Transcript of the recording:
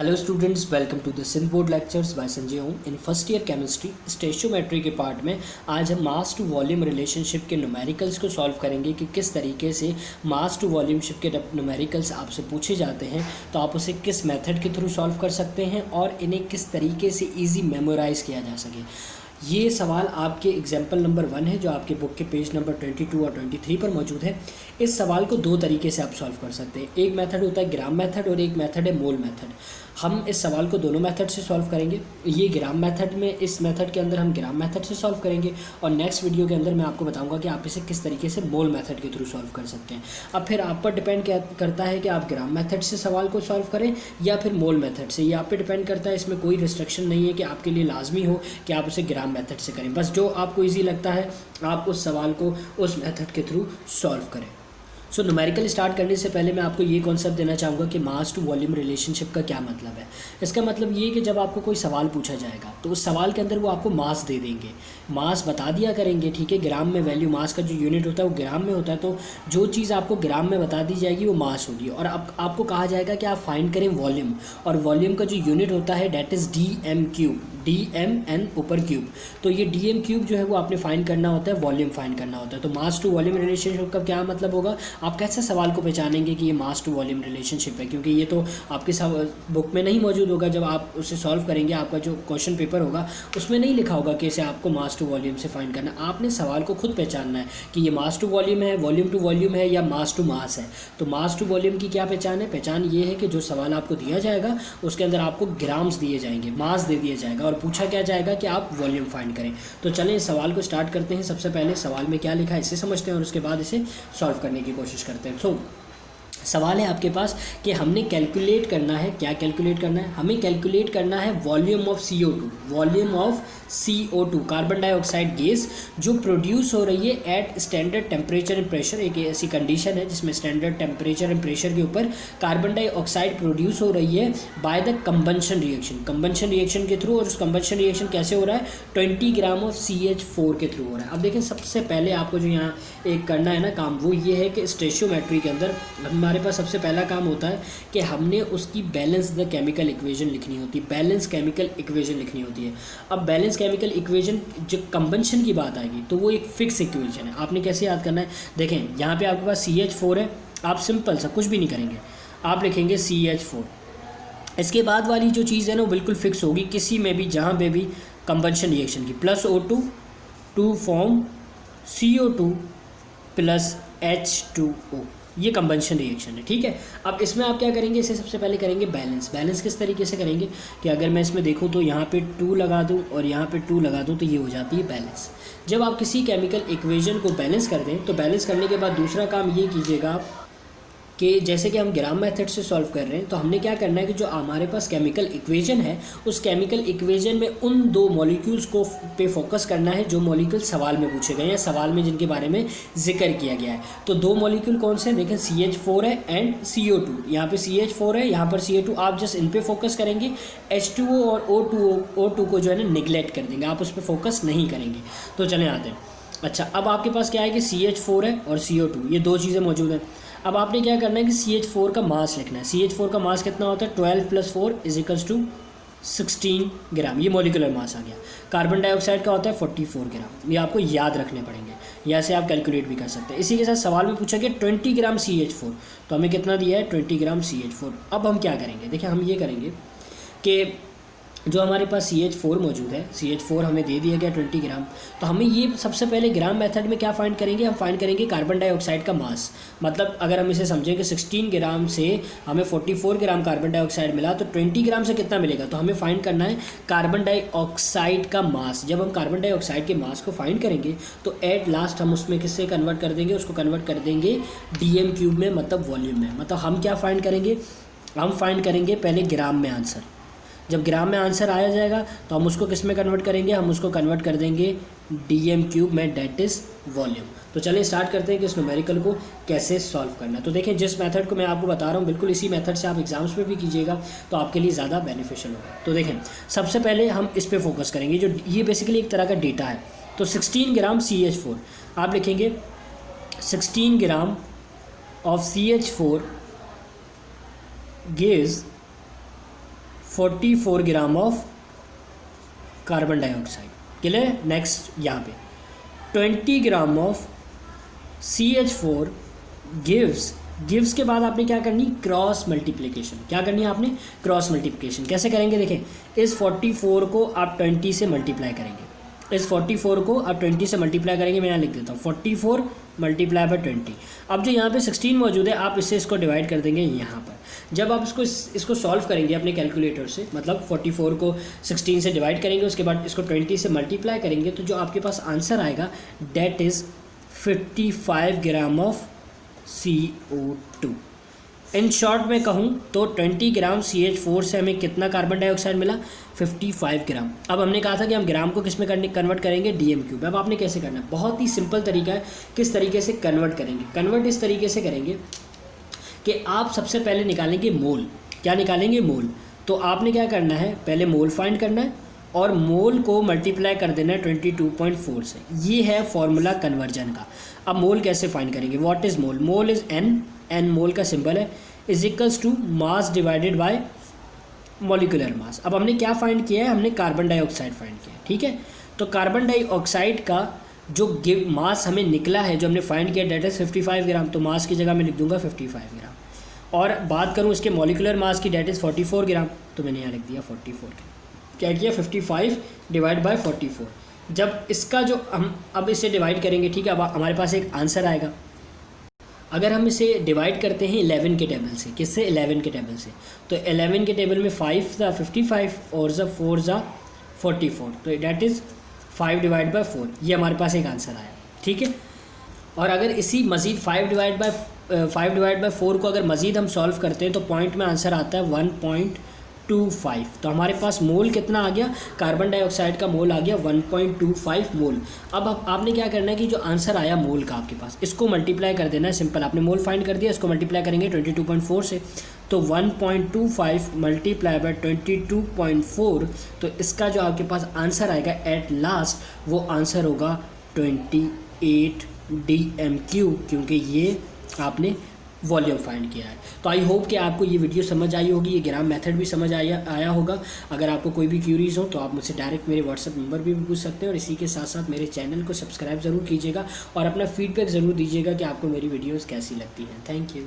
Hello students, welcome to the Sindh board lectures by Sanjay Om. In first year chemistry stoichiometry के part में आज हम mass to volume relationship के numericals को solve करेंगे कि किस तरीके से मास टू वॉल्यूमशिप के न्यूमेरिकल्स आपसे पूछे जाते हैं तो आप उसे किस मेथड के थ्रू सॉल्व कर सकते हैं और इन्हें किस तरीके से ईजी मेमोराइज किया जा सके। ये सवाल आपके एग्जाम्पल नंबर 1 है जो आपके बुक के पेज नंबर 22 और 23 पर मौजूद है। इस सवाल को दो तरीके से आप सॉल्व कर सकते हैं। एक मेथड होता है ग्राम मेथड और एक मेथड है मोल मेथड। हम इस सवाल को दोनों मेथड से सॉल्व करेंगे। ये ग्राम मेथड में, इस मेथड के अंदर हम ग्राम मेथड से सॉल्व करेंगे और नेक्स्ट वीडियो के अंदर मैं आपको बताऊंगा कि आप इसे किस तरीके से मोल मेथड के थ्रू सॉल्व कर सकते हैं। अब फिर आप पर डिपेंड करता है कि आप ग्राम मेथड से सवाल को सॉल्व करें या फिर मोल मेथड से। ये आप पे डिपेंड करता है, इसमें कोई रिस्ट्रिक्शन नहीं है कि आपके लिए लाजमी हो कि आप उसे ग्राम मेथड से करें। बस जो आपको ईजी लगता है आप उस सवाल को उस मेथड के थ्रू सॉल्व करें। सो न्यूमेरिकल स्टार्ट करने से पहले मैं आपको ये कॉन्सेप्ट देना चाहूँगा कि मास टू वॉल्यूम रिलेशनशिप का क्या मतलब है। इसका मतलब ये कि जब आपको कोई सवाल पूछा जाएगा तो उस सवाल के अंदर वो आपको मास दे देंगे, मास बता दिया करेंगे, ठीक है। ग्राम में वैल्यू, मास का जो यूनिट होता है वो ग्राम में होता है, तो जो चीज़ आपको ग्राम में बता दी जाएगी वो मास होगी। और अब आपको कहा जाएगा कि आप फाइंड करें वॉल्यूम, और वॉल्यूम का जो यूनिट होता है that is DM cube, DMN ऊपर क्यूब। तो ये DM क्यूब जो है वो आपने फाइंड करना होता है, वॉल्यूम फाइंड करना होता है। तो मास टू वॉल्यूम रिलेशनशिप का क्या मतलब होगा, आप कैसे सवाल को पहचानेंगे कि ये मास टू वॉल्यूम रिलेशनशिप है, क्योंकि ये तो आपके बुक में नहीं मौजूद होगा। जब आप उसे सॉल्व करेंगे आपका जो क्वेश्चन पेपर होगा उसमें नहीं लिखा होगा कि इसे आपको मास टू वॉल्यूम से फाइंड करना है। आपने सवाल को खुद पहचानना है कि ये मास टू वॉल्यूम है, वॉल्यूम टू वॉल्यूम है या मास टू मास है। तो मास टू वॉल्यूम की क्या पहचान है? पहचान ये है कि जो सवाल आपको दिया जाएगा उसके अंदर आपको ग्राम्स दिए जाएंगे, मास दे दिया जाएगा और पूछा क्या जाएगा कि आप वॉल्यूम फाइंड करें। तो चलें इस सवाल को स्टार्ट करते हैं। सबसे पहले सवाल में क्या लिखा है इसे समझते हैं और उसके बाद इसे सॉल्व करने की कोशिश करते हैं। सवाल है आपके पास कि हमने कैलकुलेट करना है, क्या कैलकुलेट करना है? हमें कैलकुलेट करना है volume of CO2, volume of CO2 carbon dioxide gas जो प्रोड्यूस हो रही है at standard temperature and pressure. एक ऐसी कंडीशन है जिसमें स्टैंडर्ड टेम्परेचर एंड प्रेशर के ऊपर कार्बन डाइऑक्साइड प्रोड्यूस हो रही है by the combustion reaction, combustion reaction के थ्रू। और उस कंबंशन रिएक्शन कैसे हो रहा है? 20 ग्राम ऑफ CH4 के थ्रू हो रहा है। अब देखें, सबसे पहले आपको जो यहाँ एक करना है ना काम, वो ये है कि स्टेशियोमेट्री के अंदर हमारे पास सबसे पहला काम होता है कि हमने उसकी बैलेंस द केमिकल इक्वेशन लिखनी होती है, बैलेंस केमिकल इक्वेशन लिखनी होती है। अब बैलेंस केमिकल इक्वेशन जब कंबंशन की बात आएगी तो वो एक फिक्स इक्वेशन है। आपने कैसे याद करना है? देखें, यहाँ पे आपके पास CH4 है, आप सिंपल सा कुछ भी नहीं करेंगे, आप लिखेंगे CH4। इसके बाद वाली जो चीज़ है ना वो बिल्कुल फिक्स होगी, किसी में भी जहाँ पे भी कंबंशन रिएक्शन की, plus O2 to form CO2 plus H2O, ये कंबंशन रिएक्शन है, ठीक है। अब इसमें आप क्या करेंगे, इसे सबसे पहले करेंगे बैलेंस। बैलेंस किस तरीके से करेंगे कि अगर मैं इसमें देखूँ तो यहाँ पे 2 लगा दूँ और यहाँ पे 2 लगा दूँ तो ये हो जाती है बैलेंस। जब आप किसी केमिकल इक्वेशन को बैलेंस कर दें तो बैलेंस करने के बाद दूसरा काम ये कीजिएगा आप कि जैसे कि हम ग्राम मेथड से सॉल्व कर रहे हैं तो हमने क्या करना है कि जो हमारे पास केमिकल इक्वेशन है उस केमिकल इक्वेशन में उन दो मॉलिक्यूल्स को पे फोकस करना है जो मॉलिक्यूल सवाल में पूछे गए हैं, सवाल में जिनके बारे में जिक्र किया गया है। तो दो मॉलिक्यूल कौन से हैं? देखें, CH4 है एंड CO2। यहाँ पे CH4 है, यहाँ पर CO2। आप जस्ट इन पे फोकस करेंगे, H2O और O2 को जो है ना निगलेक्ट कर देंगे, आप उस पर फोकस नहीं करेंगे। तो चले आते हैं। अच्छा, अब आपके पास क्या है कि CH4 है और CO2, ये दो चीज़ें मौजूद हैं। अब आपने क्या करना है कि CH4 का मास लिखना है। CH4 का मास कितना होता है? 12 + 4 = 16 ग्राम, ये मॉलिक्यूलर मास आ गया। कार्बन डाइऑक्साइड का होता है 44 ग्राम, ये आपको याद रखने पड़ेंगे, या से आप कैलकुलेट भी कर सकते हैं। इसी के साथ सवाल में पूछा गया 20 ग्राम CH4, तो हमें कितना दिया है? 20 ग्राम CH4। अब हम क्या करेंगे? देखिए, हम ये करेंगे कि जो हमारे पास CH4 मौजूद है, CH4 हमें दे दिया गया 20 ग्राम, तो हमें ये सबसे पहले ग्राम मेथड में क्या फाइंड करेंगे? हम फाइंड करेंगे कार्बन डाइऑक्साइड का मास। मतलब अगर हम इसे समझें कि 16 ग्राम से हमें 44 ग्राम कार्बन डाइऑक्साइड मिला तो 20 ग्राम से कितना मिलेगा? तो हमें फाइंड करना है कार्बन डाइऑक्साइड का मास। जब हम कार्बन डाइऑक्साइड के मास को फाइंड करेंगे तो एट लास्ट हम उसमें किससे कन्वर्ट कर देंगे? उसको कन्वर्ट कर देंगे DM क्यूब में, मतलब वॉल्यूम में। मतलब हम क्या फाइंड करेंगे? हम फाइंड करेंगे पहले ग्राम में आंसर। जब ग्राम में आंसर आया जाएगा तो हम उसको किस में कन्वर्ट करेंगे? हम उसको कन्वर्ट कर देंगे DM क्यूब में, डेट इज़ वॉल्यूम। तो चलिए स्टार्ट करते हैं कि इस न्यूमेरिकल को कैसे सॉल्व करना है। तो देखें, जिस मेथड को मैं आपको बता रहा हूँ बिल्कुल इसी मेथड से आप एग्जाम्स में भी कीजिएगा तो आपके लिए ज़्यादा बेनिफिशियल होगा। तो देखें, सबसे पहले हम इस पर फोकस करेंगे, जो ये बेसिकली एक तरह का डेटा है। तो 16 ग्राम CH4, आप लिखेंगे 16 gram of CH4 gives 44 gram of carbon dioxide. Clear. Next यहाँ पे 20 ग्राम ऑफ CH4 गिव्स के बाद आपने क्या करनी, क्रॉस मल्टीप्लिकेशन। क्या करनी है आपने, क्रॉस मल्टीप्लिकेशन। कैसे करेंगे, देखें इस 44 को आप 20 से मल्टीप्लाई करेंगे, इस 44 को आप 20 से मल्टीप्लाई करेंगे। मैं यहाँ लिख देता हूँ 44 मल्टीप्लाई बाय 20। अब जो यहाँ पे 16 मौजूद है, आप इससे इसको डिवाइड कर देंगे यहाँ पर। जब आप इसको सॉल्व करेंगे अपने कैलकुलेटर से, मतलब 44 को 16 से डिवाइड करेंगे, उसके बाद इसको 20 से मल्टीप्लाई करेंगे, तो जो आपके पास आंसर आएगा that is 55 gram of CO2। In short में कहूँ तो 20 ग्राम CH4 से हमें कितना कार्बन डाइऑक्साइड मिला, 55 ग्राम। अब हमने कहा था कि हम ग्राम को किस में कन्वर्ट करेंगे, DM³। अब आपने कैसे करना है, बहुत ही सिंपल तरीका है। किस तरीके से कन्वर्ट करेंगे, कन्वर्ट इस तरीके से करेंगे कि आप सबसे पहले निकालेंगे मोल। क्या निकालेंगे, मोल। तो आपने क्या करना है, पहले मोल फाइंड करना है और मोल को मल्टीप्लाई कर देना है 22.4 से। ये है फॉर्मूला कन्वर्जन का। अब मोल कैसे फाइंड करेंगे, what is mole, mole is N mole का सिंबल है, is equals to mass divided by molecular mass. अब हमने क्या फाइंड किया है, हमने कार्बन डाइऑक्साइड फाइंड किया है, ठीक है। तो कार्बन डाइऑक्साइड का जो मास हमें निकला है, जो हमने फाइंड किया, डेट इज 55 ग्राम। तो मास की जगह मैं लिख दूंगा 55 ग्राम। और बात करूँ इसके मॉलिक्यूलर मास की, डेट इज़ 44 ग्राम। तो मैंने यहाँ लिख दिया 44। क्या किया, 55 डिवाइड बाय 44। जब इसका जो हम अब इसे डिवाइड करेंगे, ठीक है, अब हमारे पास एक आंसर आएगा। अगर हम इसे डिवाइड करते हैं 11 के टेबल से, किससे, 11 के टेबल से, तो 11 के टेबल में 5 ज़ा 55 और ज़ा 4 ज़ा 44, तो डेट इज़ 5 डिवाइड बाय 4। ये हमारे पास एक आंसर आया, ठीक है। और अगर इसी मज़ीद 5 डिवाइड बाय 4 को अगर मज़ीद हम सॉल्व करते हैं तो पॉइंट में आंसर आता है 1.25। तो हमारे पास मोल कितना आ गया, कार्बन डाइऑक्साइड का मोल आ गया 1.25 मोल। अब आपने क्या करना है कि जो आंसर आया मोल का आपके पास, इसको मल्टीप्लाई कर देना है। सिंपल, आपने मोल फाइंड कर दिया, इसको मल्टीप्लाई करेंगे 22.4 से, तो 1.25 मल्टीप्लाई बाय 22.4, तो इसका जो आपके पास आंसर आएगा एट लास्ट, वो आंसर होगा 28 DM³, क्योंकि ये आपने वॉल्यूम फाइंड किया है। तो आई होप कि आपको ये वीडियो समझ आई होगी, ये ग्राम मेथड भी समझ आया होगा। अगर आपको कोई भी क्यूरीज हो तो आप मुझसे डायरेक्ट मेरे व्हाट्सअप नंबर भी पूछ सकते हैं। और इसी के साथ साथ मेरे चैनल को सब्सक्राइब ज़रूर कीजिएगा और अपना फीडबैक ज़रूर दीजिएगा कि आपको मेरी वीडियोज़ कैसी लगती हैं। Thank you.